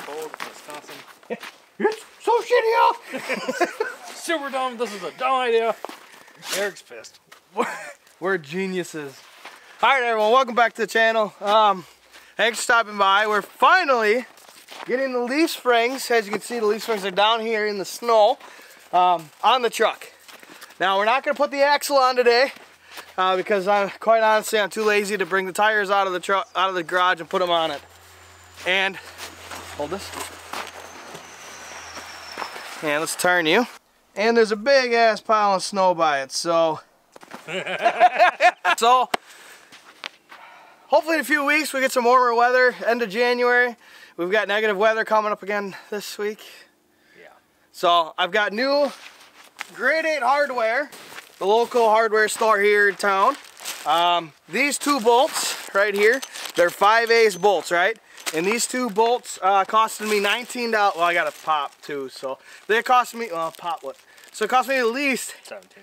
cold in Wisconsin. It's so shitty out. Super dumb. This is a dumb idea. Eric's pissed. We're geniuses. All right, everyone. Welcome back to the channel. Thanks for stopping by. We're finally getting the leaf springs. As you can see, the leaf springs are down here in the snow on the truck. Now, we're not going to put the axle on today because quite honestly, I'm too lazy to bring the tires out of the truck, out of the garage, and put them on it. And hold this. And let's turn you. And there's a big ass pile of snow by it, so hopefully in a few weeks we get some warmer weather. End of January, we've got negative weather coming up again this week. Yeah. So I've got new Grade 8 hardware, the local hardware store here in town. These two bolts right here, they're 5/8 bolts, right? And these two bolts costed me $19. Well, I got a pop too, so they cost me, pop what? So it cost me at least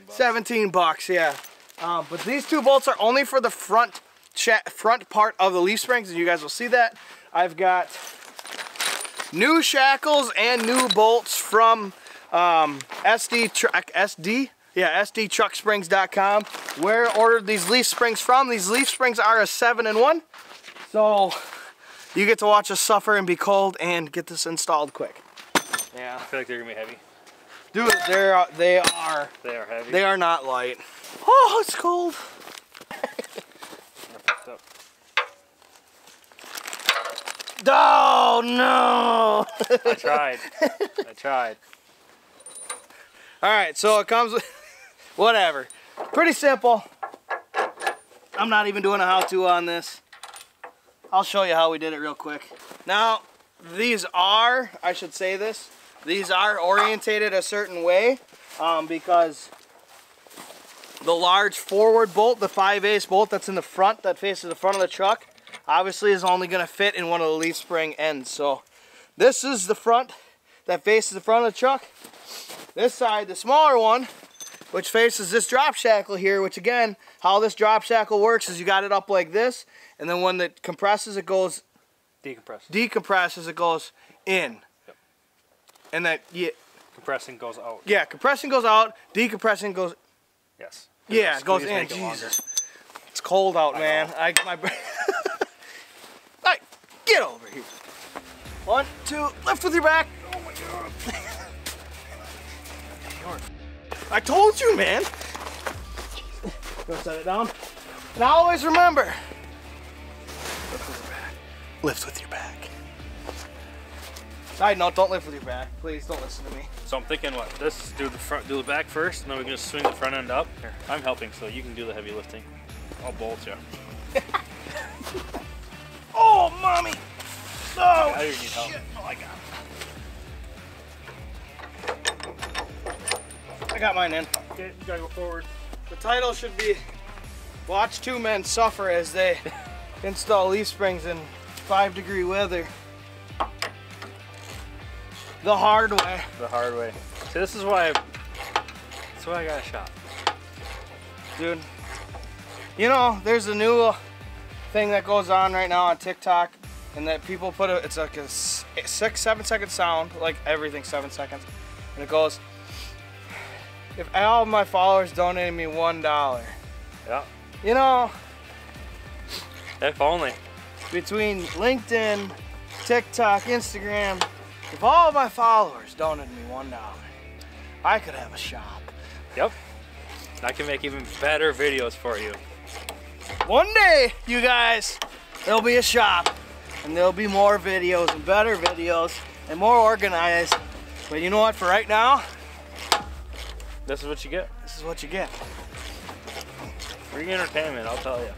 17 bucks, yeah. But these two bolts are only for the front part of the leaf springs, and you guys will see that. I've got new shackles and new bolts from SDTrucksprings.com, where I ordered these leaf springs from. These leaf springs are a 7-in-1, so you get to watch us suffer and be cold and get this installed quick. Yeah. I feel like they're gonna be heavy. Dude, they are heavy. They are not light. Oh, it's cold. Oh no! I tried. Alright, so it comes with whatever. Pretty simple. I'm not even doing a how-to on this. I'll show you how we did it real quick. Now, these are, I should say this, these are orientated a certain way because the large forward bolt, the 5/8 bolt that's in the front, that faces the front of the truck, obviously is only going to fit in one of the leaf spring ends. So this is the front that faces the front of the truck. This side, the smaller one, which faces this drop shackle here, which again, how this drop shackle works is you got it up like this, and then when it compresses, it goes, decompresses, it goes in. Yep. And that, yeah. Compressing goes out. Yeah, compressing goes out, decompressing goes, yes. Yeah, it goes in. Jesus. It's cold out, man. Alright, get over here. 1, 2, lift with your back. Oh my god. I told you, man. Go set it down. Now always remember, lift with your back. Lift with your back. Side note, don't lift with your back. Please don't listen to me. So I'm thinking what? Let's do the back first, and then we can just swing the front end up. Here, I'm helping, so you can do the heavy lifting. I'll bolt you. Oh, mommy! Oh, I need help. shit. Oh, I got it. I got mine in. Okay, you gotta go forward. The title should be, watch two men suffer as they install leaf springs in 5-degree weather. The hard way. The hard way. See, this is why I got a shop. Dude, you know, there's a new thing that goes on right now on TikTok, and that people put it's like a 6-7 second sound, like everything 7 seconds, and it goes, if all of my followers donated me $1. Yeah. You know, If only. between LinkedIn, TikTok, Instagram, if all of my followers donated me $1, I could have a shop. Yep. I can make even better videos for you. One day, you guys, there'll be a shop, and there'll be more videos and better videos and more organized. But you know what, for right now, This is what you get. this is what you get. Free entertainment, I'll tell you.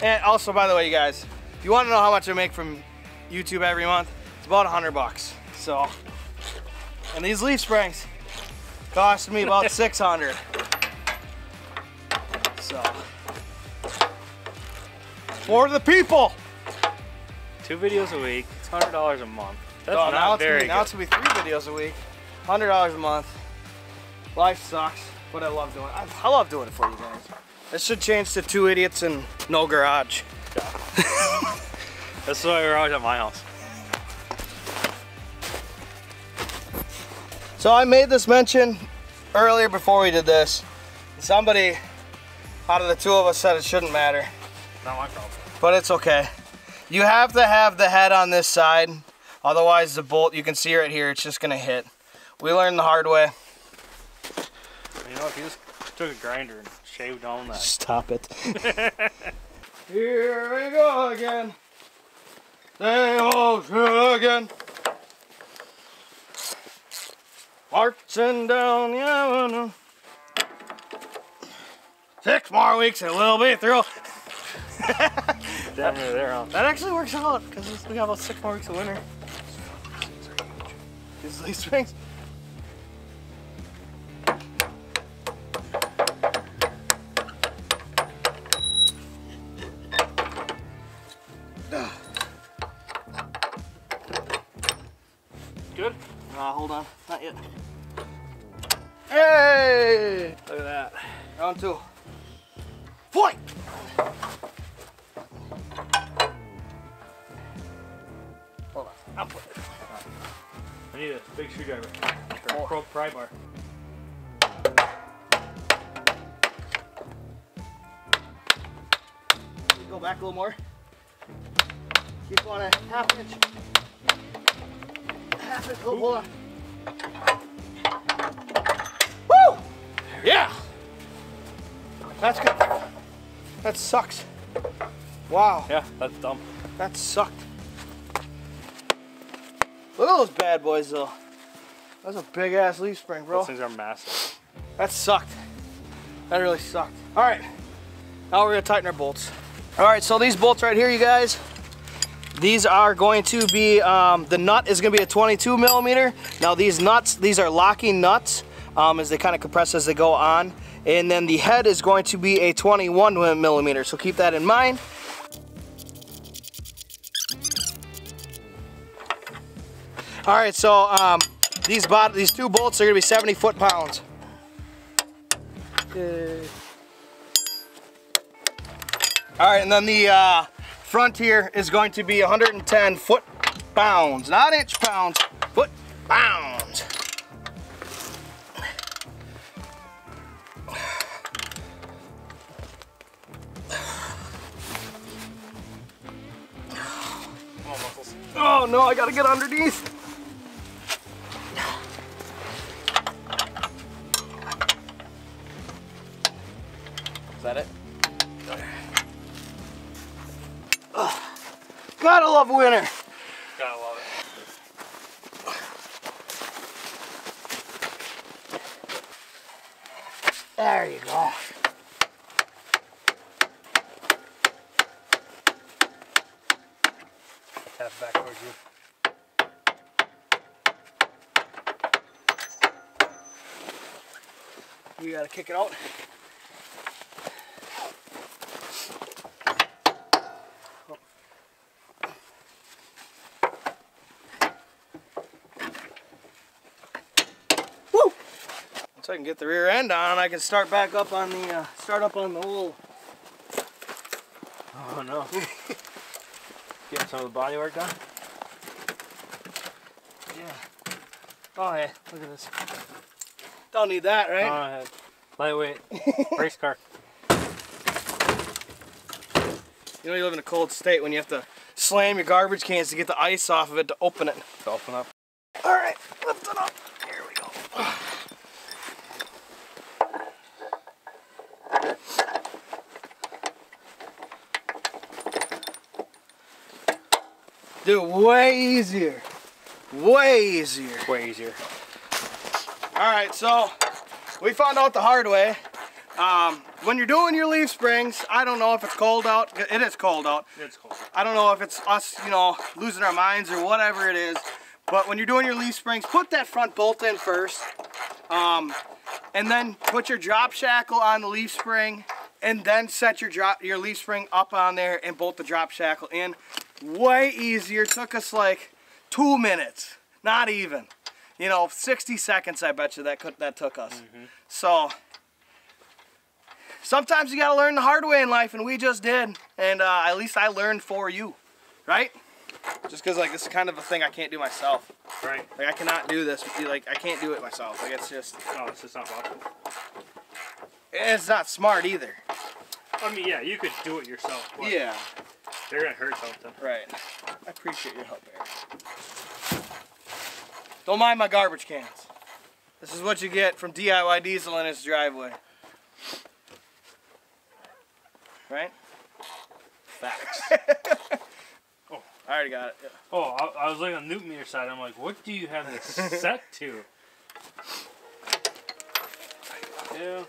And also, by the way, you guys, if you want to know how much I make from YouTube every month, it's about $100. So, and these leaf springs cost me about $600. So, for the people. 2 videos a week, it's $100 a month. That's So not very good. now it's gonna be 3 videos a week, $100 a month. Life sucks, but I love doing it. I love doing it for you guys. This should change to 2 idiots and no garage. Yeah. That's why we're always at my house. So I made this mention earlier before we did this. Somebody out of the two of us said it shouldn't matter. Not my problem. But it's okay. You have to have the head on this side. Otherwise the bolt, you can see right here, it's just gonna hit. We learned the hard way. You know, if you just took a grinder and shaved down that. Stop it. Here we go again. They all again. Marching down the avenue. 6 more weeks and we'll be through. Damn near there, huh? That actually works out because we have about 6 more weeks of winter. These leaf springs. Good? Hold on, not yet. Hey! Look at that. Round 2. Fight! Hold on, I'll put it. I need a big screwdriver. Or pry bar. Go back a little more. Keep on a 1/2 inch. 1/2 inch, oh, hold on. Woo! Yeah! That's good. That sucks. Wow. Yeah, that's dumb. That sucked. Look at those bad boys though. That's a big ass leaf spring, bro. Those things are massive. That sucked. That really sucked. All right, now we're gonna tighten our bolts. All right, so these bolts right here, you guys, these are going to be, the nut is gonna be a 22 millimeter. Now these nuts, these are locking nuts as they kind of compress as they go on. And then the head is going to be a 21 millimeter, so keep that in mind. All right, so these 2 bolts are gonna be 70 foot-pounds. All right, and then the front here is going to be 110 foot-pounds, not inch-pounds, foot-pounds. Oh no, I gotta get underneath. Is that it? Gotta love winter. Gotta love it. There you go. Tap it back towards you. You gotta kick it out. Woo! Once I can get the rear end on, I can start back up on the the whole. Oh no. Getting some of the body work done? Yeah. Oh yeah, look at this. Don't need that, right? Go ahead. Lightweight. Race car. You know you live in a cold state when you have to slam your garbage cans to get the ice off of it to open it. To open up. All right, lift it up. Here we go. Dude, way easier. Way easier. Way easier. Alright, so we found out the hard way. When you're doing your leaf springs, I don't know if it's cold out. It is cold out. It's cold. I don't know if it's us, you know, losing our minds or whatever it is. But when you're doing your leaf springs, put that front bolt in first. And then put your drop shackle on the leaf spring. And then set your leaf spring up on there and bolt the drop shackle in. Way easier. Took us like 2 minutes. Not even. You know, 60 seconds I bet you that took us. So sometimes you gotta learn the hard way in life, and we just did. And at least I learned for you, right? Just because like this is kind of a thing I can't do myself. Right. Like I cannot do this. Like I can't do it myself. Like it's just. No, it's just not possible. It's not smart either. I mean, yeah, you could do it yourself. But Yeah. they're gonna hurt something. Right. I appreciate your help, Eric. Don't mind my garbage cans. This is what you get from DIY Diesel in his driveway. Right? Facts. Oh, I already got it. Yeah. Oh, I was looking on the Newton meter side. I'm like, what do you have this set to? Yeah.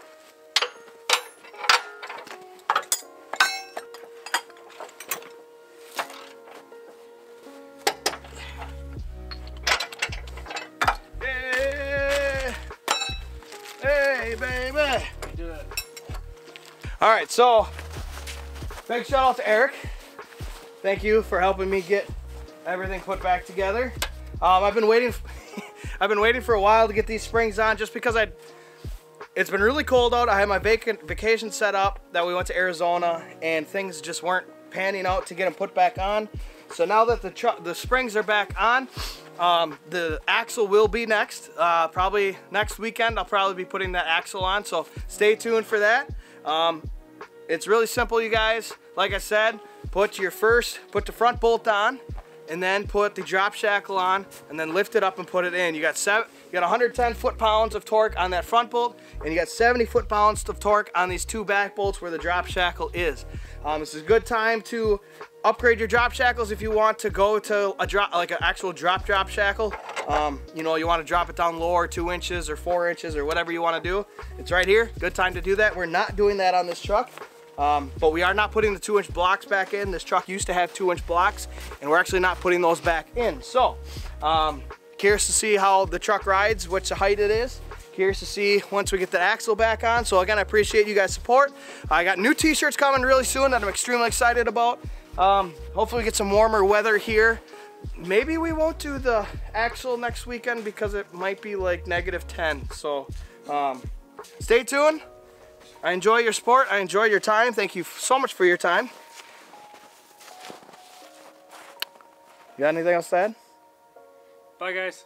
Hey, baby. Do it. All right, so big shout out to Eric. Thank you for helping me get everything put back together. I've been waiting. I've been waiting for a while to get these springs on, just because it's been really cold out. I had my vacation set up that we went to Arizona, and things just weren't panning out to get them put back on. So now that the springs are back on, the axle will be next. Probably next weekend I'll probably be putting that axle on, so stay tuned for that. It's really simple, you guys. Like I said, put the front bolt on, and then put the drop shackle on, and then lift it up and put it in. You got 110 foot-pounds of torque on that front bolt, and you got 70 foot-pounds of torque on these two back bolts where the drop shackle is. This is a good time to upgrade your drop shackles if you want to go to like an actual drop shackle. You know, you want to drop it down lower, 2 inches or 4 inches or whatever you want to do. It's right here. Good time to do that. We're not doing that on this truck. But we are not putting the 2-inch blocks back in. This truck used to have 2-inch blocks, and we're actually not putting those back in. So, curious to see how the truck rides, which height it is. Curious to see once we get the axle back on. So again, I appreciate you guys' support. I got new t-shirts coming really soon that I'm extremely excited about. Hopefully we get some warmer weather here. Maybe we won't do the axle next weekend because it might be like -10. So, stay tuned. I enjoy your support. I enjoy your time. Thank you so much for your time. You got anything else to add? Bye, guys.